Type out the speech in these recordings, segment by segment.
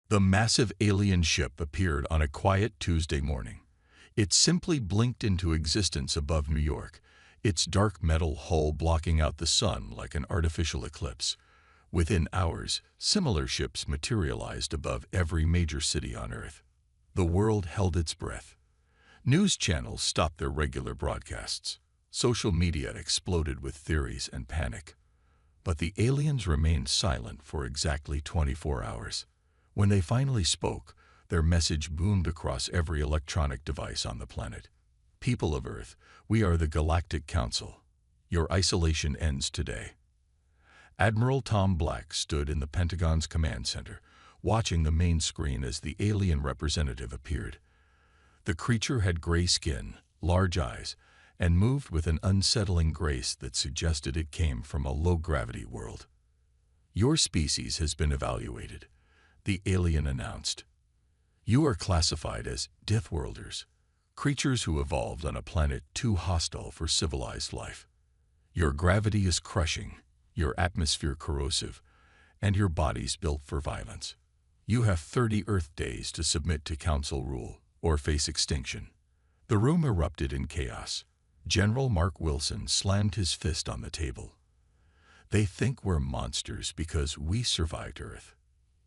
The massive alien ship appeared on a quiet Tuesday morning. It simply blinked into existence above New York, its dark metal hull blocking out the sun like an artificial eclipse. Within hours, similar ships materialized above every major city on Earth. The world held its breath. News channels stopped their regular broadcasts. Social media exploded with theories and panic. But the aliens remained silent for exactly 24 hours. When they finally spoke, their message boomed across every electronic device on the planet. People of Earth, we are the Galactic Council. Your isolation ends today. Admiral Tom Black stood in the Pentagon's command center, watching the main screen as the alien representative appeared. The creature had gray skin, large eyes, and moved with an unsettling grace that suggested it came from a low-gravity world. Your species has been evaluated, the alien announced. You are classified as Deathworlders, creatures who evolved on a planet too hostile for civilized life. Your gravity is crushing, your atmosphere corrosive, and your body's built for violence. You have 30 Earth days to submit to Council rule or face extinction. The room erupted in chaos. General Mark Wilson slammed his fist on the table. They think we're monsters because we survived Earth,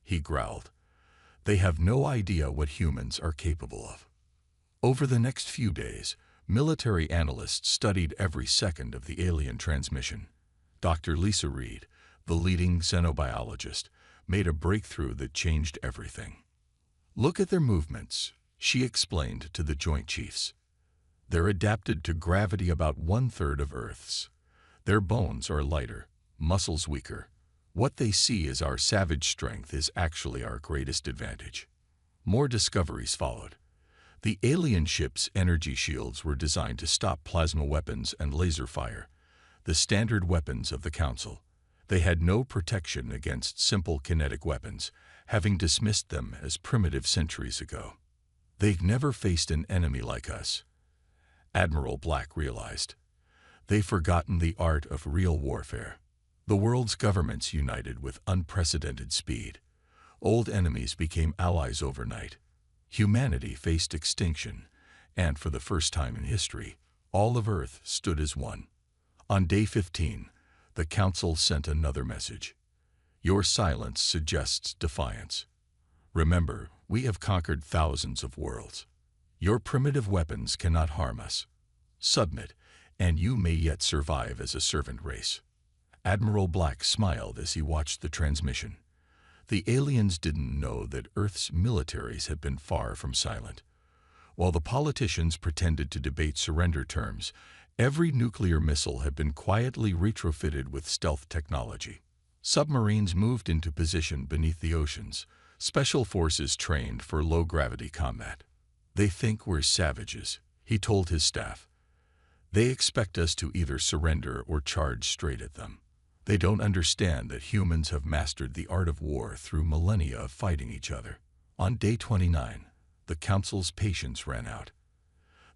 he growled. They have no idea what humans are capable of. Over the next few days, military analysts studied every second of the alien transmission. Dr. Lisa Reed, the leading xenobiologist, made a breakthrough that changed everything. Look at their movements, she explained to the Joint Chiefs. They're adapted to gravity about 1/3 of Earth's. Their bones are lighter, muscles weaker. What they see as our savage strength is actually our greatest advantage. More discoveries followed. The alien ship's energy shields were designed to stop plasma weapons and laser fire, the standard weapons of the Council. They had no protection against simple kinetic weapons, having dismissed them as primitive centuries ago. They'd never faced an enemy like us, Admiral Black realized. They've forgotten the art of real warfare. The world's governments united with unprecedented speed. Old enemies became allies overnight. Humanity faced extinction, and for the first time in history, all of Earth stood as one. On day 15, the Council sent another message. Your silence suggests defiance. Remember, we have conquered thousands of worlds. Your primitive weapons cannot harm us. Submit, and you may yet survive as a servant race. Admiral Black smiled as he watched the transmission. The aliens didn't know that Earth's militaries had been far from silent. While the politicians pretended to debate surrender terms, every nuclear missile had been quietly retrofitted with stealth technology. Submarines moved into position beneath the oceans, special forces trained for low-gravity combat. They think we're savages, he told his staff. They expect us to either surrender or charge straight at them. They don't understand that humans have mastered the art of war through millennia of fighting each other. On day 29, the Council's patience ran out.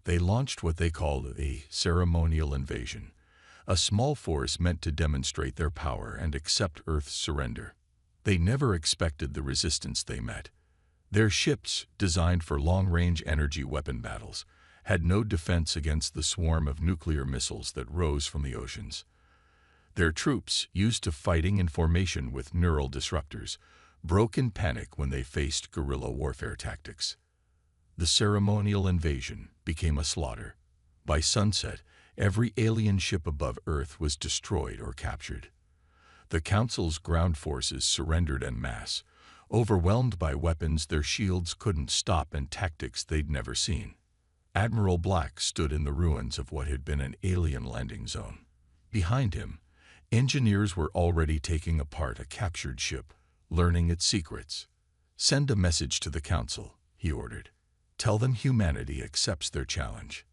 They launched what they called a ceremonial invasion, a small force meant to demonstrate their power and accept Earth's surrender. They never expected the resistance they met. Their ships, designed for long-range energy weapon battles, had no defense against the swarm of nuclear missiles that rose from the oceans. Their troops, used to fighting in formation with neural disruptors, broke in panic when they faced guerrilla warfare tactics. The ceremonial invasion became a slaughter. By sunset, every alien ship above Earth was destroyed or captured. The Council's ground forces surrendered en masse, overwhelmed by weapons their shields couldn't stop and tactics they'd never seen. Admiral Black stood in the ruins of what had been an alien landing zone. Behind him, engineers were already taking apart a captured ship, learning its secrets. Send a message to the Council, he ordered. Tell them humanity accepts their challenge.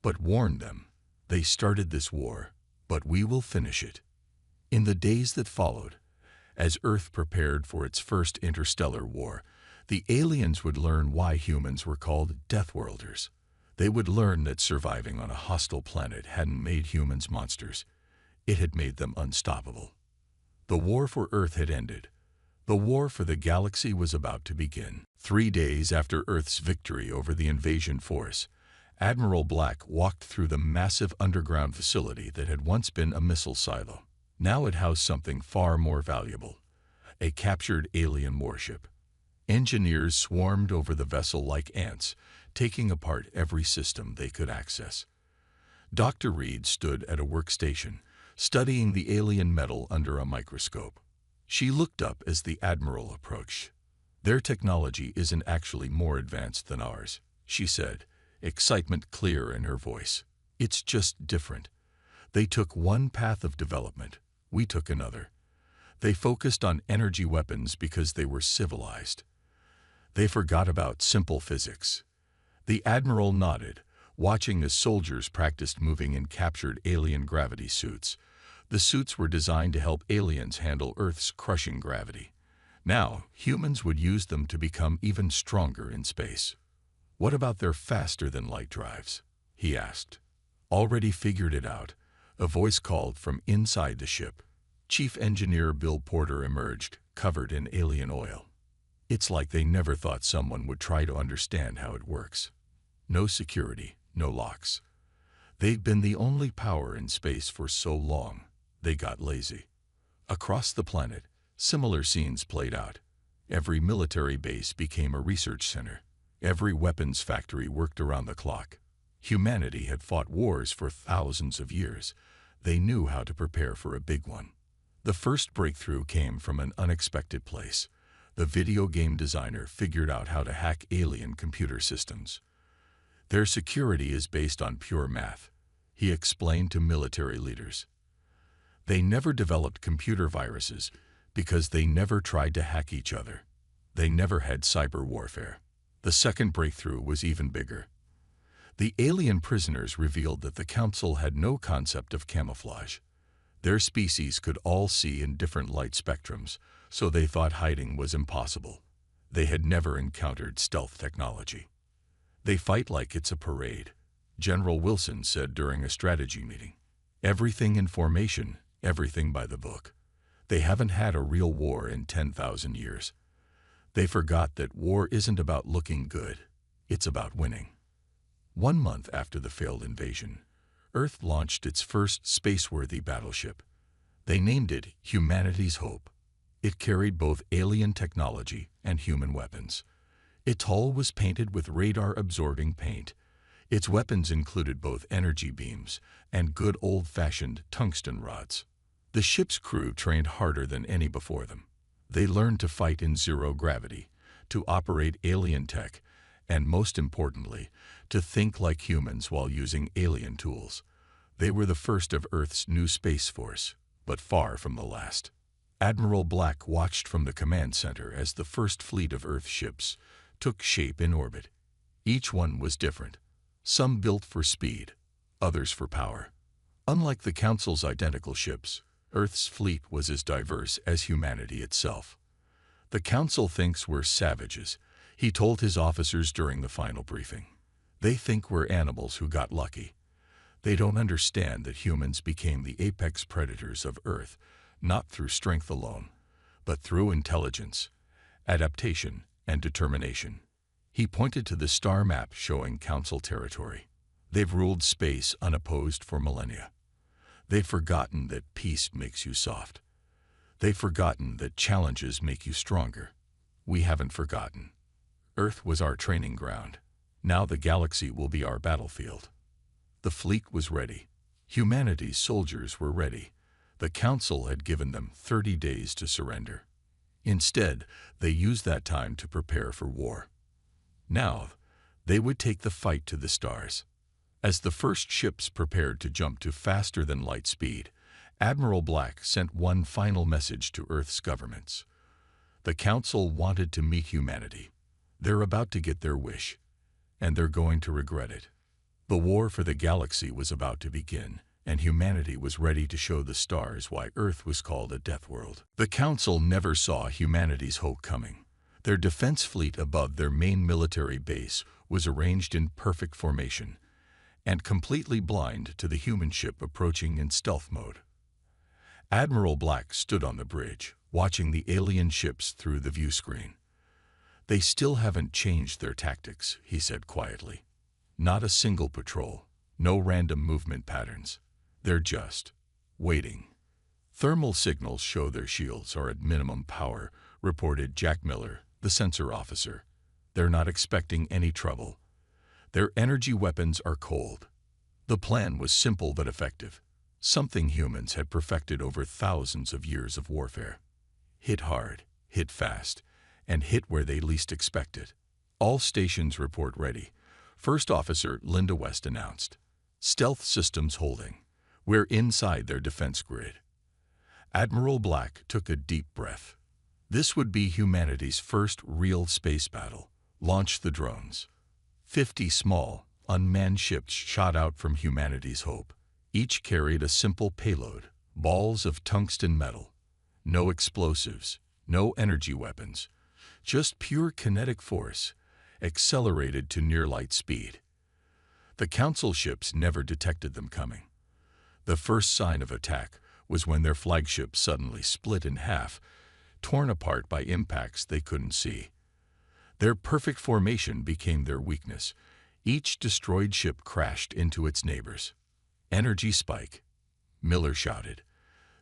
But warn them, they started this war, but we will finish it. In the days that followed, as Earth prepared for its first interstellar war, the aliens would learn why humans were called Deathworlders. They would learn that surviving on a hostile planet hadn't made humans monsters. It had made them unstoppable. The war for Earth had ended. The war for the galaxy was about to begin. 3 days after Earth's victory over the invasion force, Admiral Black walked through the massive underground facility that had once been a missile silo. Now it housed something far more valuable, a captured alien warship. Engineers swarmed over the vessel like ants, taking apart every system they could access. Dr. Reed stood at a workstation, studying the alien metal under a microscope. She looked up as the Admiral approached. "Their technology isn't actually more advanced than ours," she said, excitement clear in her voice. "It's just different. They took one path of development, we took another. They focused on energy weapons because they were civilized. They forgot about simple physics." The Admiral nodded, watching as soldiers practiced moving in captured alien gravity suits. The suits were designed to help aliens handle Earth's crushing gravity. Now, humans would use them to become even stronger in space. "What about their faster-than-light drives?" he asked. "Already figured it out," a voice called from inside the ship. Chief Engineer Bill Porter emerged, covered in alien oil. "It's like they never thought someone would try to understand how it works. No security, no locks. They've been the only power in space for so long. They got lazy." Across the planet, similar scenes played out. Every military base became a research center. Every weapons factory worked around the clock. Humanity had fought wars for thousands of years. They knew how to prepare for a big one. The first breakthrough came from an unexpected place. The video game designer figured out how to hack alien computer systems. "Their security is based on pure math," he explained to military leaders. "They never developed computer viruses because they never tried to hack each other. They never had cyber warfare." The second breakthrough was even bigger. The alien prisoners revealed that the Council had no concept of camouflage. Their species could all see in different light spectrums, so they thought hiding was impossible. They had never encountered stealth technology. "They fight like it's a parade," General Wilson said during a strategy meeting. "Everything in formation, everything by the book. They haven't had a real war in 10,000 years. They forgot that war isn't about looking good, it's about winning." 1 month after the failed invasion, Earth launched its first space-worthy battleship. They named it Humanity's Hope. It carried both alien technology and human weapons. Its hull was painted with radar-absorbing paint. Its weapons included both energy beams and good old-fashioned tungsten rods. The ship's crew trained harder than any before them. They learned to fight in zero gravity, to operate alien tech, and most importantly, to think like humans while using alien tools. They were the first of Earth's new space force, but far from the last. Admiral Black watched from the command center as the first fleet of Earth ships took shape in orbit. Each one was different, some built for speed, others for power. Unlike the Council's identical ships, Earth's fleet was as diverse as humanity itself. "The Council thinks we're savages," he told his officers during the final briefing. "They think we're animals who got lucky. They don't understand that humans became the apex predators of Earth, not through strength alone, but through intelligence, adaptation, and determination." He pointed to the star map showing Council territory. "They've ruled space unopposed for millennia. They've forgotten that peace makes you soft. They've forgotten that challenges make you stronger. We haven't forgotten. Earth was our training ground. Now the galaxy will be our battlefield." The fleet was ready. Humanity's soldiers were ready. The Council had given them 30 days to surrender. Instead, they used that time to prepare for war. Now, they would take the fight to the stars. As the first ships prepared to jump to faster-than-light speed, Admiral Black sent one final message to Earth's governments. The Council wanted to meet humanity. They're about to get their wish, and they're going to regret it. The war for the galaxy was about to begin, and humanity was ready to show the stars why Earth was called a death world. The Council never saw humanity's hope coming. Their defense fleet above their main military base was arranged in perfect formation, and completely blind to the human ship approaching in stealth mode. Admiral Black stood on the bridge, watching the alien ships through the view screen. "They still haven't changed their tactics," he said quietly. "Not a single patrol, no random movement patterns. They're just waiting." "Thermal signals show their shields are at minimum power," reported Jack Miller, the sensor officer. "They're not expecting any trouble. Their energy weapons are cold." The plan was simple but effective, something humans had perfected over thousands of years of warfare. Hit hard, hit fast, and hit where they least expect it. "All stations report ready," First Officer Linda West announced. "Stealth systems holding. We're inside their defense grid." Admiral Black took a deep breath. This would be humanity's first real space battle. Launch the drones. 50 small, unmanned ships shot out from humanity's hope. Each carried a simple payload, balls of tungsten metal. No explosives, no energy weapons, just pure kinetic force, accelerated to near-light speed. The Council ships never detected them coming. The first sign of attack was when their flagship suddenly split in half, torn apart by impacts they couldn't see. Their perfect formation became their weakness. Each destroyed ship crashed into its neighbors. "Energy spike," Miller shouted.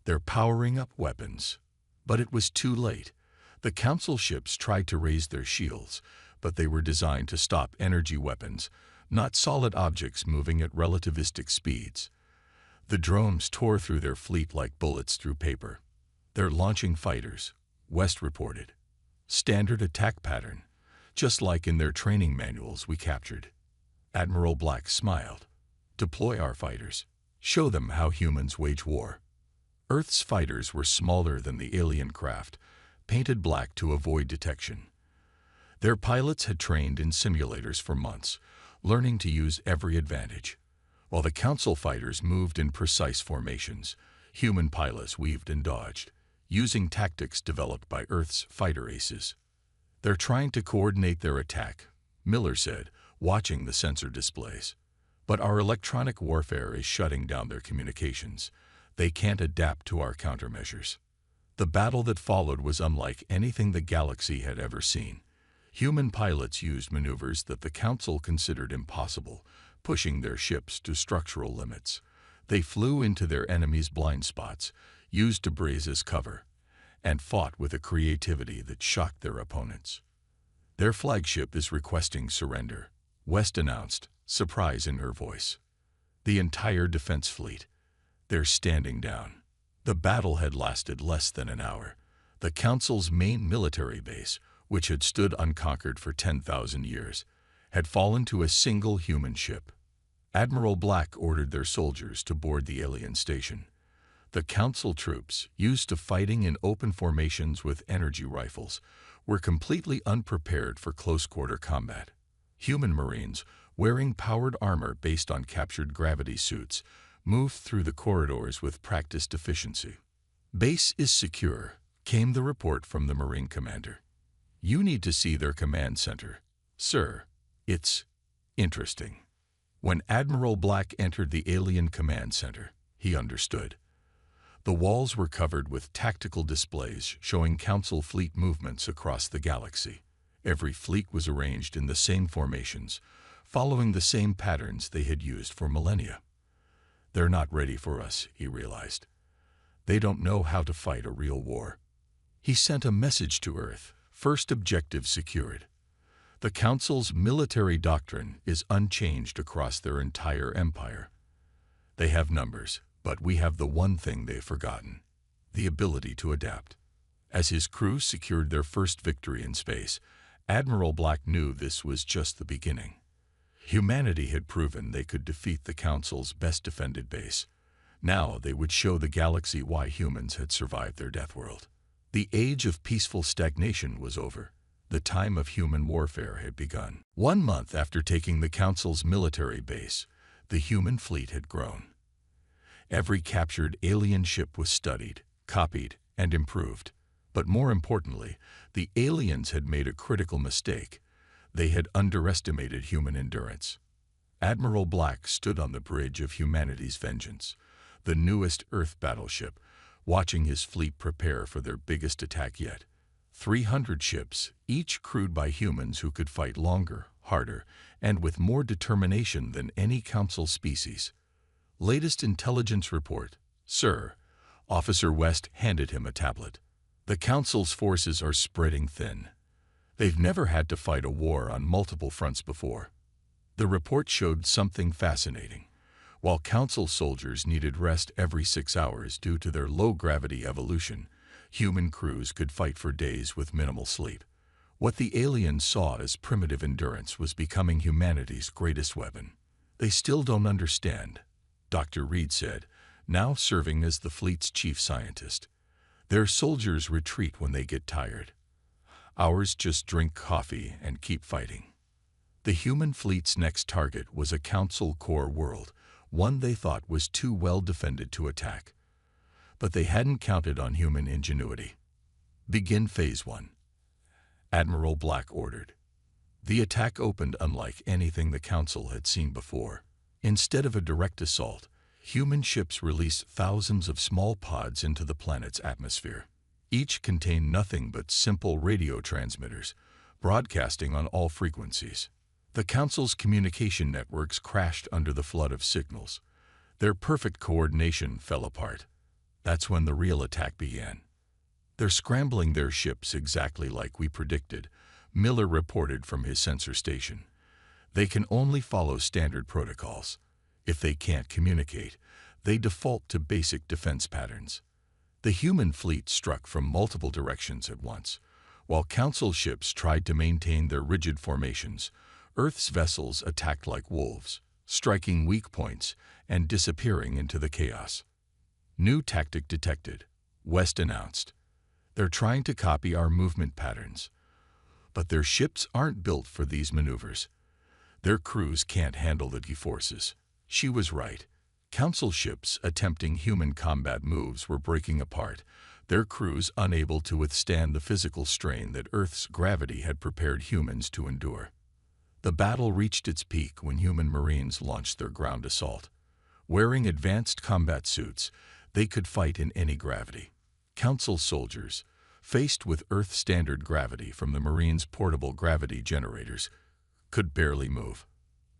"They're powering up weapons." But it was too late. The Council ships tried to raise their shields, but they were designed to stop energy weapons, not solid objects moving at relativistic speeds. The drones tore through their fleet like bullets through paper. "They're launching fighters," West reported. "Standard attack pattern, just like in their training manuals we captured." Admiral Black smiled. "Deploy our fighters. Show them how humans wage war." Earth's fighters were smaller than the alien craft, painted black to avoid detection. Their pilots had trained in simulators for months, learning to use every advantage. While the Council fighters moved in precise formations, human pilots weaved and dodged, using tactics developed by Earth's fighter aces. "They're trying to coordinate their attack," Miller said, watching the sensor displays. "But our electronic warfare is shutting down their communications. They can't adapt to our countermeasures." The battle that followed was unlike anything the galaxy had ever seen. Human pilots used maneuvers that the Council considered impossible, pushing their ships to structural limits. They flew into their enemies' blind spots, used debris as cover, and fought with a creativity that shocked their opponents. "Their flagship is requesting surrender," West announced, surprise in her voice. "The entire defense fleet. They're standing down." The battle had lasted less than an hour. The Council's main military base, which had stood unconquered for 10,000 years, had fallen to a single human ship. Admiral Black ordered their soldiers to board the alien station. The Council troops, used to fighting in open formations with energy rifles, were completely unprepared for close-quarter combat. Human Marines, wearing powered armor based on captured gravity suits, moved through the corridors with practiced efficiency. "Base is secure," came the report from the Marine commander. "You need to see their command center, sir. It's interesting." When Admiral Black entered the alien command center, he understood. The walls were covered with tactical displays showing Council fleet movements across the galaxy. Every fleet was arranged in the same formations, following the same patterns they had used for millennia. "They're not ready for us," he realized. "They don't know how to fight a real war." He sent a message to Earth, first objective secured. The Council's military doctrine is unchanged across their entire empire. They have numbers, but we have the one thing they've forgotten: the ability to adapt. As his crew secured their first victory in space, Admiral Black knew this was just the beginning. Humanity had proven they could defeat the Council's best-defended base. Now they would show the galaxy why humans had survived their death world. The age of peaceful stagnation was over. The time of human warfare had begun. 1 month after taking the Council's military base, the human fleet had grown. Every captured alien ship was studied, copied, and improved. But more importantly, the aliens had made a critical mistake. They had underestimated human endurance. Admiral Black stood on the bridge of humanity's vengeance, the newest Earth battleship, watching his fleet prepare for their biggest attack yet. 300 ships, each crewed by humans who could fight longer, harder, and with more determination than any council species. Latest intelligence report, sir. Officer West handed him a tablet. The council's forces are spreading thin. They've never had to fight a war on multiple fronts before. The report showed something fascinating. While council soldiers needed rest every 6 hours due to their low-gravity evolution, human crews could fight for days with minimal sleep. What the aliens saw as primitive endurance was becoming humanity's greatest weapon. They still don't understand, Dr. Reed said, now serving as the fleet's chief scientist. Their soldiers retreat when they get tired. Ours just drink coffee and keep fighting. The human fleet's next target was a council core world, one they thought was too well defended to attack. But they hadn't counted on human ingenuity. Begin Phase 1. Admiral Black ordered. The attack opened unlike anything the Council had seen before. Instead of a direct assault, human ships released thousands of small pods into the planet's atmosphere. Each contained nothing but simple radio transmitters, broadcasting on all frequencies. The Council's communication networks crashed under the flood of signals. Their perfect coordination fell apart. That's when the real attack began. They're scrambling their ships exactly like we predicted, Miller reported from his sensor station. They can only follow standard protocols. If they can't communicate, they default to basic defense patterns. The human fleet struck from multiple directions at once. While Council ships tried to maintain their rigid formations, Earth's vessels attacked like wolves, striking weak points and disappearing into the chaos. New tactic detected, West announced. They're trying to copy our movement patterns. But their ships aren't built for these maneuvers. Their crews can't handle the G-forces. She was right. Council ships attempting human combat moves were breaking apart, their crews unable to withstand the physical strain that Earth's gravity had prepared humans to endure. The battle reached its peak when human Marines launched their ground assault. Wearing advanced combat suits, they could fight in any gravity. Council soldiers, faced with Earth-standard gravity from the Marines' portable gravity generators, could barely move.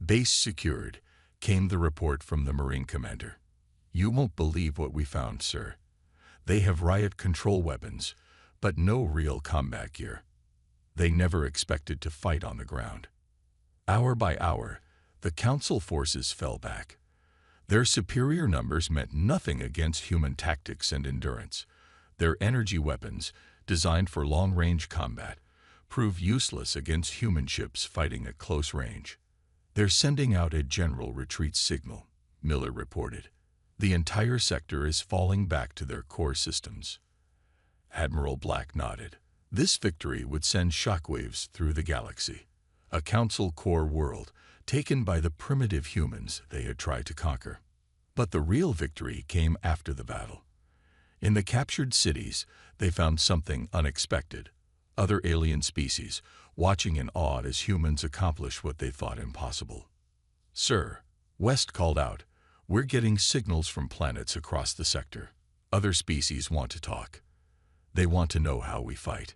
Base secured, came the report from the Marine commander. You won't believe what we found, sir. They have riot control weapons, but no real combat gear. They never expected to fight on the ground. Hour by hour, the Council forces fell back. Their superior numbers meant nothing against human tactics and endurance. Their energy weapons, designed for long-range combat, proved useless against human ships fighting at close range. They're sending out a general retreat signal, Miller reported. The entire sector is falling back to their core systems. Admiral Black nodded. This victory would send shockwaves through the galaxy. A Council core world, taken by the primitive humans they had tried to conquer. But the real victory came after the battle. In the captured cities, they found something unexpected. Other alien species, watching in awe as humans accomplish what they thought impossible. Sir, West called out, we're getting signals from planets across the sector. Other species want to talk. They want to know how we fight.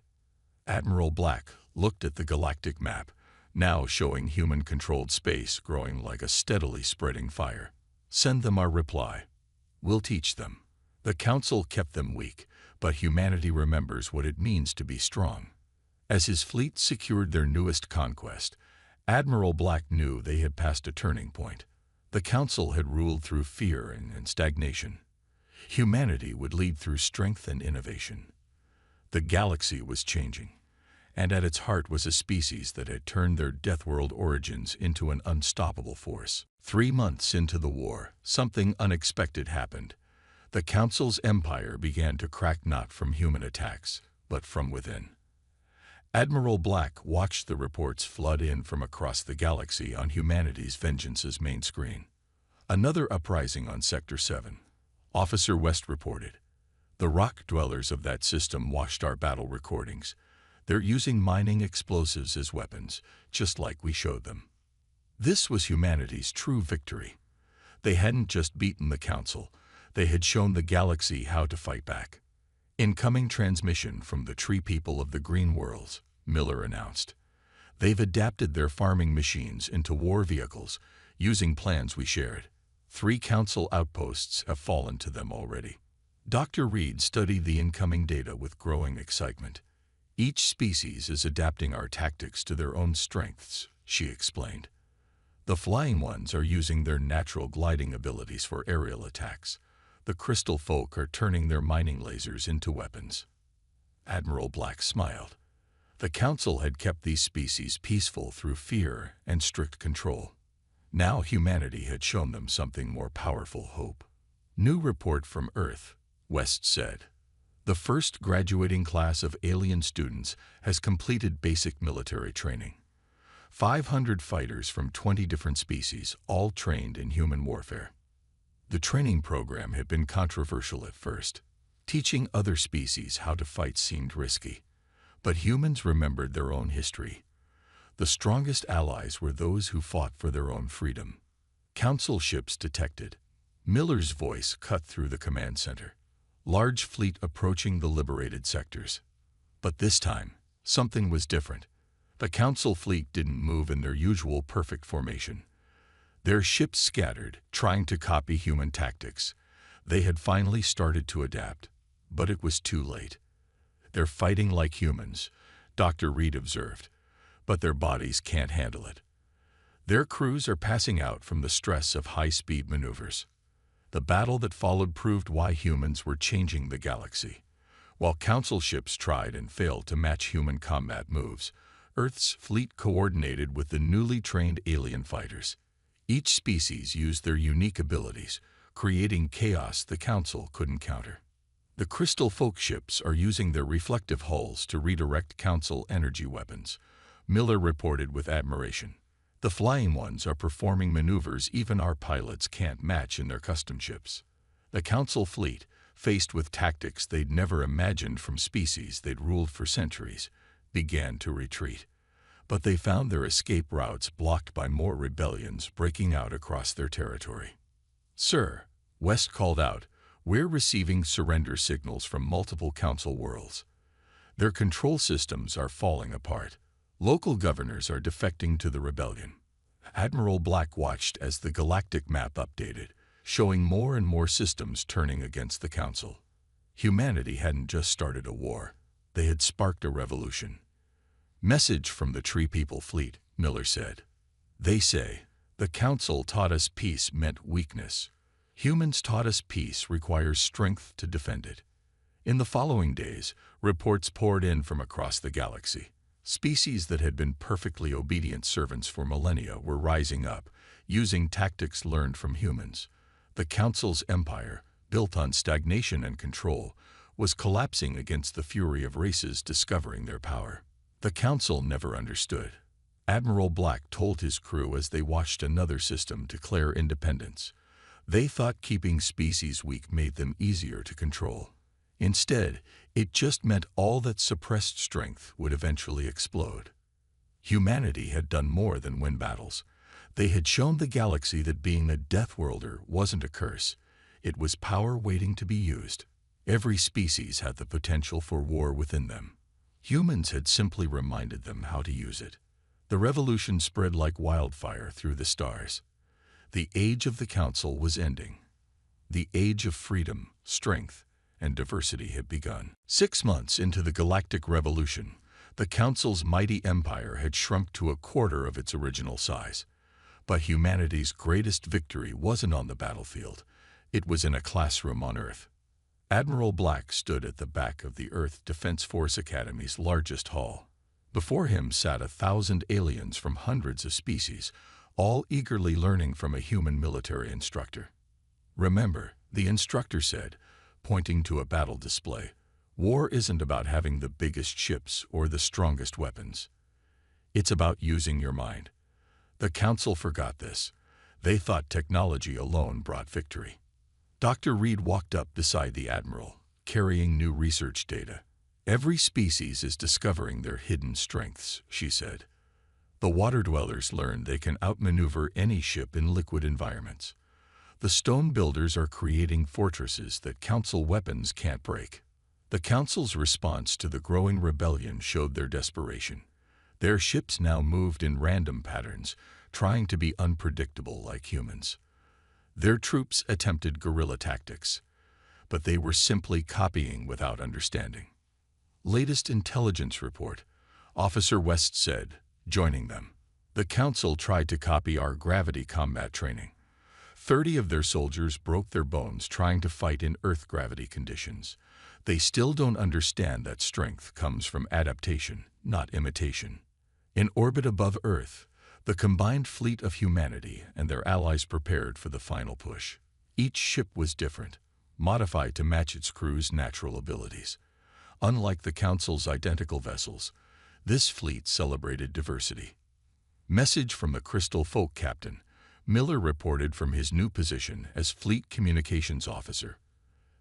Admiral Black looked at the galactic map, now showing human-controlled space growing like a steadily spreading fire. Send them our reply. We'll teach them. The Council kept them weak, but humanity remembers what it means to be strong. As his fleet secured their newest conquest, Admiral Black knew they had passed a turning point. The Council had ruled through fear and stagnation. Humanity would lead through strength and innovation. The galaxy was changing, and at its heart was a species that had turned their Deathworld origins into an unstoppable force. 3 months into the war, something unexpected happened. The Council's empire began to crack not from human attacks, but from within. Admiral Black watched the reports flood in from across the galaxy on humanity's Vengeance's main screen. Another uprising on Sector 7. Officer West reported. The rock dwellers of that system watched our battle recordings. They're using mining explosives as weapons, just like we showed them. This was humanity's true victory. They hadn't just beaten the Council. They had shown the galaxy how to fight back. "Incoming transmission from the tree people of the green worlds," Miller announced. "They've adapted their farming machines into war vehicles, using plans we shared. 3 council outposts have fallen to them already." Dr. Reed studied the incoming data with growing excitement. "Each species is adapting our tactics to their own strengths," she explained. "The flying ones are using their natural gliding abilities for aerial attacks. The crystal folk are turning their mining lasers into weapons." Admiral Black smiled. The Council had kept these species peaceful through fear and strict control. Now humanity had shown them something more powerful: hope. "New report from Earth," West said. "The first graduating class of alien students has completed basic military training. 500 fighters from 20 different species, all trained in human warfare." The training program had been controversial at first. Teaching other species how to fight seemed risky. But humans remembered their own history. The strongest allies were those who fought for their own freedom. Council ships detected. Miller's voice cut through the command center. Large fleet approaching the liberated sectors. But this time, something was different. The Council fleet didn't move in their usual perfect formation. Their ships scattered, trying to copy human tactics. They had finally started to adapt, but it was too late. "They're fighting like humans," Dr. Reed observed, "but their bodies can't handle it. Their crews are passing out from the stress of high-speed maneuvers." The battle that followed proved why humans were changing the galaxy. While Council ships tried and failed to match human combat moves, Earth's fleet coordinated with the newly trained alien fighters. Each species used their unique abilities, creating chaos the Council couldn't counter. "The Crystal Folk ships are using their reflective hulls to redirect Council energy weapons," Miller reported with admiration. "The flying ones are performing maneuvers even our pilots can't match in their custom ships." The Council fleet, faced with tactics they'd never imagined from species they'd ruled for centuries, began to retreat. But they found their escape routes blocked by more rebellions breaking out across their territory. "Sir," West called out, "we're receiving surrender signals from multiple Council worlds. Their control systems are falling apart. Local governors are defecting to the rebellion." Admiral Black watched as the galactic map updated, showing more and more systems turning against the Council. Humanity hadn't just started a war. They had sparked a revolution. "Message from the Tree People fleet," Miller said. "They say, the Council taught us peace meant weakness. Humans taught us peace requires strength to defend it." In the following days, reports poured in from across the galaxy. Species that had been perfectly obedient servants for millennia were rising up, using tactics learned from humans. The Council's empire, built on stagnation and control, was collapsing against the fury of races discovering their power. The Council never understood. Admiral Black told his crew as they watched another system declare independence. They thought keeping species weak made them easier to control. Instead, it just meant all that suppressed strength would eventually explode. Humanity had done more than win battles. They had shown the galaxy that being a Death Worlder wasn't a curse. It was power waiting to be used. Every species had the potential for war within them. Humans had simply reminded them how to use it. The revolution spread like wildfire through the stars. The age of the Council was ending. The age of freedom, strength, and diversity had begun. 6 months into the galactic revolution, the Council's mighty empire had shrunk to a quarter of its original size. But humanity's greatest victory wasn't on the battlefield. It was in a classroom on Earth. Admiral Black stood at the back of the Earth Defense Force Academy's largest hall. Before him sat 1,000 aliens from hundreds of species, all eagerly learning from a human military instructor. "Remember," the instructor said, pointing to a battle display, "war isn't about having the biggest ships or the strongest weapons. It's about using your mind." The Council forgot this. They thought technology alone brought victory. Dr. Reed walked up beside the Admiral, carrying new research data. "Every species is discovering their hidden strengths," she said. "The water dwellers learned they can outmaneuver any ship in liquid environments. The stone builders are creating fortresses that Council weapons can't break. The Council's response to the growing rebellion showed their desperation. Their ships now moved in random patterns, trying to be unpredictable like humans. Their troops attempted guerrilla tactics, but they were simply copying without understanding. Latest intelligence report, Officer West said, joining them. The Council tried to copy our gravity combat training. 30 of their soldiers broke their bones trying to fight in Earth gravity conditions. They still don't understand that strength comes from adaptation, not imitation. In orbit above Earth, the combined fleet of humanity and their allies prepared for the final push. Each ship was different, modified to match its crew's natural abilities. Unlike the Council's identical vessels, this fleet celebrated diversity. Message from the Crystal Folk Captain. Miller reported from his new position as Fleet Communications Officer.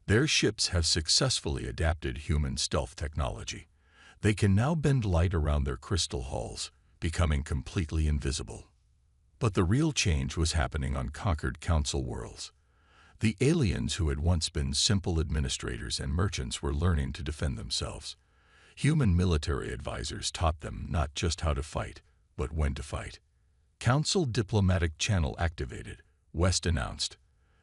Their ships have successfully adapted human stealth technology. They can now bend light around their crystal hulls, becoming completely invisible. But the real change was happening on conquered Council worlds. The aliens who had once been simple administrators and merchants were learning to defend themselves. Human military advisors taught them not just how to fight, but when to fight. Council diplomatic channel activated, West announced.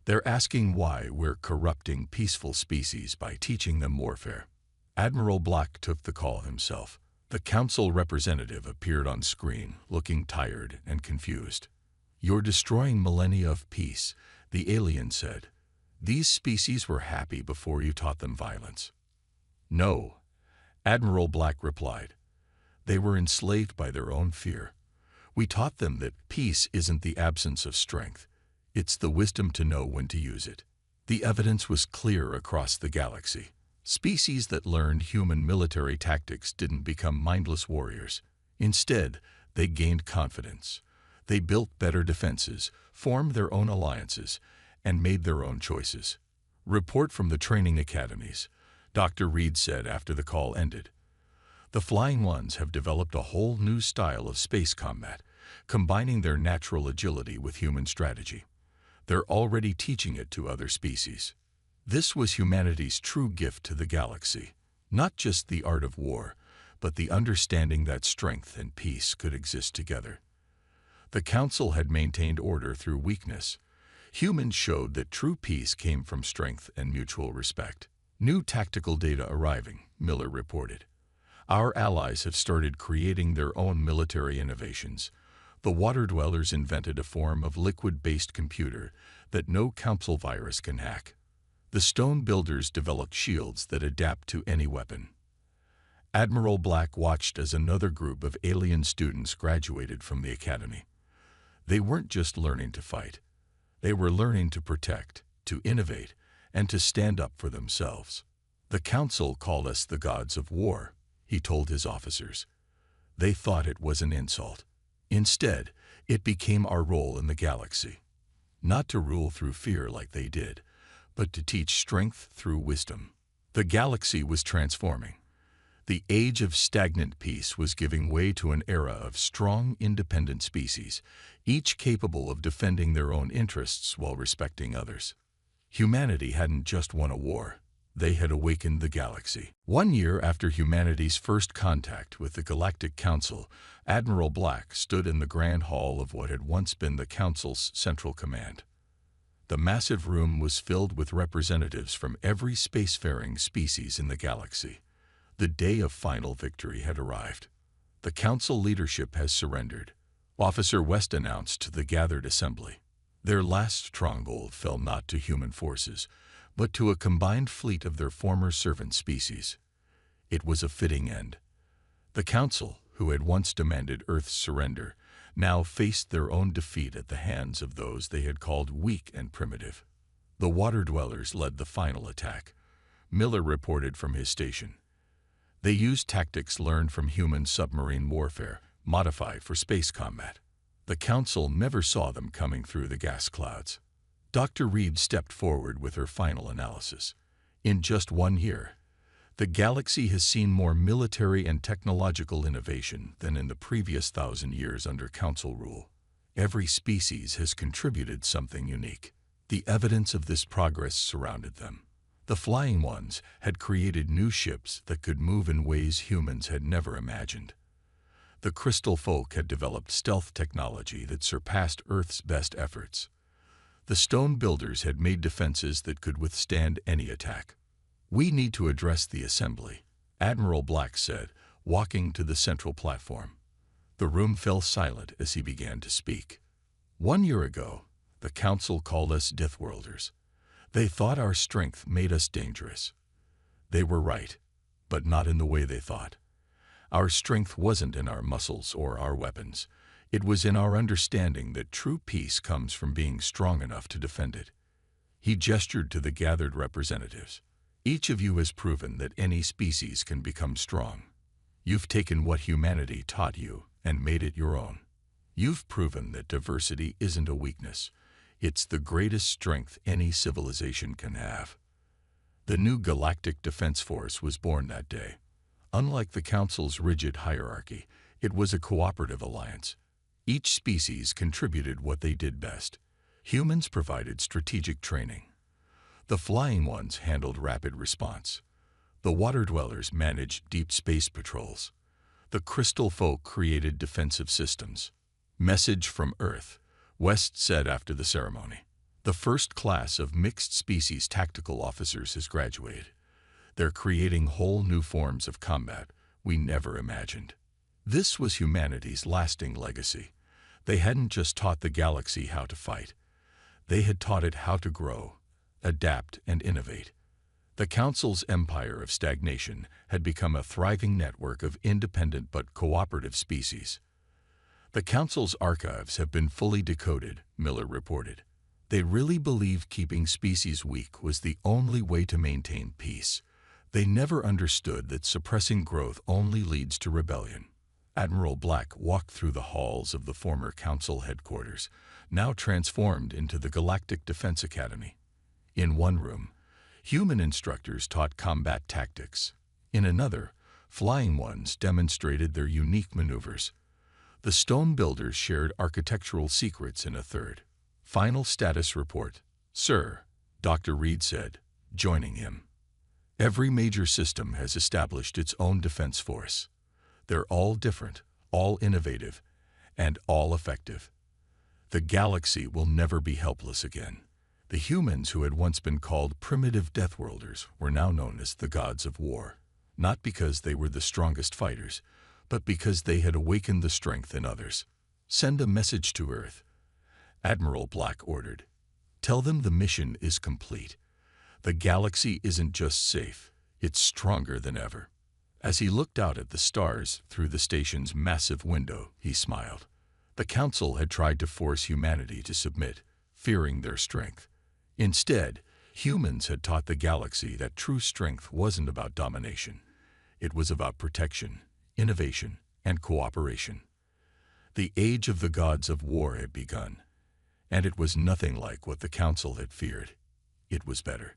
They're asking why we're corrupting peaceful species by teaching them warfare. Admiral Black took the call himself. The Council representative appeared on screen, looking tired and confused. You're destroying millennia of peace, the alien said. These species were happy before you taught them violence. No, Admiral Black replied. They were enslaved by their own fear. We taught them that peace isn't the absence of strength. It's the wisdom to know when to use it. The evidence was clear across the galaxy. Species that learned human military tactics didn't become mindless warriors. Instead, they gained confidence. They built better defenses, formed their own alliances, and made their own choices. Report from the training academies, Dr. Reed said after the call ended. The Flying Ones have developed a whole new style of space combat, combining their natural agility with human strategy. They're already teaching it to other species. This was humanity's true gift to the galaxy, not just the art of war, but the understanding that strength and peace could exist together. The Council had maintained order through weakness. Humans showed that true peace came from strength and mutual respect. New tactical data arriving, Miller reported. Our allies have started creating their own military innovations. The water dwellers invented a form of liquid-based computer that no Council virus can hack. The stone builders developed shields that adapt to any weapon. Admiral Black watched as another group of alien students graduated from the academy. They weren't just learning to fight. They were learning to protect, to innovate, and to stand up for themselves. The Council called us the gods of war, he told his officers. They thought it was an insult. Instead, it became our role in the galaxy. Not to rule through fear like they did, but to teach strength through wisdom. The galaxy was transforming. The age of stagnant peace was giving way to an era of strong, independent species, each capable of defending their own interests while respecting others. Humanity hadn't just won a war. They had awakened the galaxy. 1 year after humanity's first contact with the Galactic Council, Admiral Black stood in the Grand Hall of what had once been the Council's Central Command. The massive room was filled with representatives from every spacefaring species in the galaxy. The day of final victory had arrived. The Council leadership has surrendered, Officer West announced to the gathered assembly. Their last stronghold fell not to human forces, but to a combined fleet of their former servant species. It was a fitting end. The Council, who had once demanded Earth's surrender, now faced their own defeat at the hands of those they had called weak and primitive. The water dwellers led the final attack. Miller reported from his station. They used tactics learned from human submarine warfare, modified for space combat. The Council never saw them coming through the gas clouds. Dr. Reed stepped forward with her final analysis. In just 1 year, the galaxy has seen more military and technological innovation than in the previous 1,000 years under Council rule. Every species has contributed something unique. The evidence of this progress surrounded them. The Flying Ones had created new ships that could move in ways humans had never imagined. The Crystal Folk had developed stealth technology that surpassed Earth's best efforts. The Stone Builders had made defenses that could withstand any attack. "We need to address the assembly," Admiral Black said, walking to the central platform. The room fell silent as he began to speak. "1 year ago, the Council called us Deathworlders. They thought our strength made us dangerous. They were right, but not in the way they thought. Our strength wasn't in our muscles or our weapons. It was in our understanding that true peace comes from being strong enough to defend it." He gestured to the gathered representatives. "Each of you has proven that any species can become strong. You've taken what humanity taught you and made it your own. You've proven that diversity isn't a weakness. It's the greatest strength any civilization can have." The new Galactic Defense Force was born that day. Unlike the Council's rigid hierarchy, it was a cooperative alliance. Each species contributed what they did best. Humans provided strategic training. The Flying Ones handled rapid response. The Water Dwellers managed deep space patrols. The Crystal Folk created defensive systems. "Message from Earth," West said after the ceremony. "The first class of mixed-species tactical officers has graduated. They're creating whole new forms of combat we never imagined." This was humanity's lasting legacy. They hadn't just taught the galaxy how to fight. They had taught it how to grow, adapt, and innovate. The Council's empire of stagnation had become a thriving network of independent but cooperative species. "The Council's archives have been fully decoded," Miller reported. "They really believed keeping species weak was the only way to maintain peace. They never understood that suppressing growth only leads to rebellion." Admiral Black walked through the halls of the former Council headquarters, now transformed into the Galactic Defense Academy. In one room, human instructors taught combat tactics. In another, Flying Ones demonstrated their unique maneuvers. The Stone Builders shared architectural secrets in a third. "Final status report, sir," Dr. Reed said, joining him. "Every major system has established its own defense force. They're all different, all innovative, and all effective. The galaxy will never be helpless again." The humans who had once been called primitive Deathworlders were now known as the gods of war, not because they were the strongest fighters, but because they had awakened the strength in others. "Send a message to Earth," Admiral Black ordered. "Tell them the mission is complete. The galaxy isn't just safe, it's stronger than ever." As he looked out at the stars through the station's massive window, he smiled. The Council had tried to force humanity to submit, fearing their strength. Instead, humans had taught the galaxy that true strength wasn't about domination. It was about protection, innovation, and cooperation. The age of the gods of war had begun, and it was nothing like what the Council had feared. It was better.